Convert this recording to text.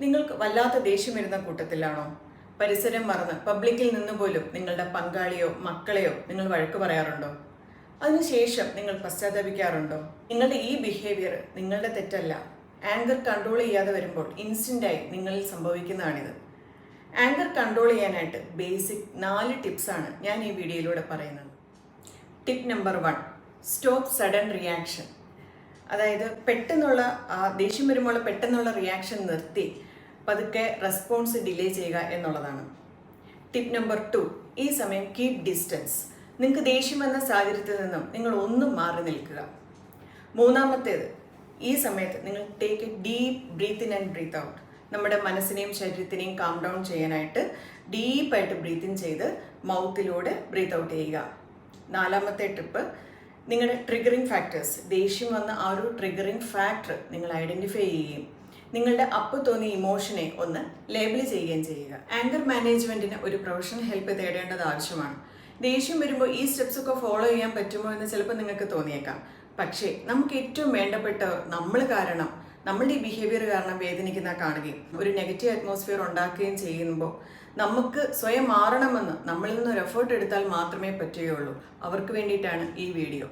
നിങ്ങൾക്ക് വല്ലാത്ത ദേഷ്യം വരുന്ന കൂട്ടത്തിലാണോ? പരിസരം മറന്ന് പബ്ലിക്കിൽ നിന്ന് പോലും നിങ്ങളുടെ പങ്കാളിയോ മക്കളെയോ നിങ്ങൾ വഴക്ക് പറയാറുണ്ടോ? അതിനുശേഷം നിങ്ങൾ പശ്ചാത്തപിക്കാറുണ്ടോ? നിങ്ങളുടെ ഈ ബിഹേവിയർ നിങ്ങളുടെ തെറ്റല്ല. ആങ്കർ കൺട്രോൾ ചെയ്യാതെ വരുമ്പോൾ ഇൻസ്റ്റൻ്റായി നിങ്ങളിൽ സംഭവിക്കുന്നതാണിത്. ആങ്കർ കൺട്രോൾ ചെയ്യാനായിട്ട് ബേസിക് 4 ടിപ്സാണ് ഞാൻ ഈ വീഡിയോയിലൂടെ പറയുന്നത്. Tip number 1, stop sudden reaction. അതായത് പെട്ടെന്നുള്ള ദേഷ്യം വരുമ്പോൾ പെട്ടെന്നുള്ള റിയാക്ഷൻ നിർത്തി പതുക്കെ റെസ്പോൺസ് ഡിലേ ചെയ്യുക എന്നുള്ളതാണ്. ടിപ്പ് നമ്പർ 2, ഈ സമയം കീപ് ഡിസ്റ്റൻസ്. നിങ്ങൾക്ക് ദേഷ്യം വന്ന സാഹചര്യത്തിൽ നിന്നും നിങ്ങൾ ഒന്നും മാറി നിൽക്കുക. മൂന്നാമത്തേത്, ഈ സമയത്ത് നിങ്ങൾ take a deep breath in and breath out. നമ്മുടെ മനസ്സിനെയും ശരീരത്തിനെയും കാം ഡൗൺ ചെയ്യാനായിട്ട് ഡീപ്പായിട്ട് ബ്രീത്ത് ഇൻ ചെയ്ത് മൗത്തിലൂടെ ബ്രീത്ത് ഔട്ട് ചെയ്യുക. നാലാമത്തെ ടിപ്പ്, നിങ്ങളുടെ ട്രിഗറിങ് ഫാക്ടേഴ്സ്, ദേഷ്യം വന്ന ആ ഒരു ട്രിഗറിങ് ഫാക്ടർ നിങ്ങൾ ഐഡൻറ്റിഫൈ ചെയ്യുകയും നിങ്ങളുടെ അപ്പോൾ തോന്നിയ ഇമോഷനെ ഒന്ന് ലേബിൾ ചെയ്യുകയും ചെയ്യുക. ആങ്കർ മാനേജ്മെൻറ്റിന് ഒരു പ്രൊഫഷണൽ ഹെൽപ്പ് തേടേണ്ടത് ആവശ്യമാണ്. ദേഷ്യം വരുമ്പോൾ ഈ സ്റ്റെപ്സ് ഒക്കെ ഫോളോ ചെയ്യാൻ പറ്റുമോ എന്ന് ചിലപ്പോൾ നിങ്ങൾക്ക് തോന്നിയേക്കാം. പക്ഷേ നമുക്ക് ഏറ്റവും വേണ്ടപ്പെട്ടവർ നമ്മൾ കാരണം, നമ്മളുടെ ഈ ബിഹേവിയർ കാരണം വേദനിക്കുന്ന കാണുകയും ഒരു നെഗറ്റീവ് അറ്റ്മോസ്ഫിയർ ഉണ്ടാക്കുകയും ചെയ്യുമ്പോൾ നമുക്ക് സ്വയം മാറണമെന്ന് നമ്മളിൽ നിന്ന് ഒരു എഫേർട്ട് എടുത്താൽ മാത്രമേ പറ്റുകയുള്ളൂ. അവർക്ക് വേണ്ടിയിട്ടാണ് ഈ വീഡിയോ.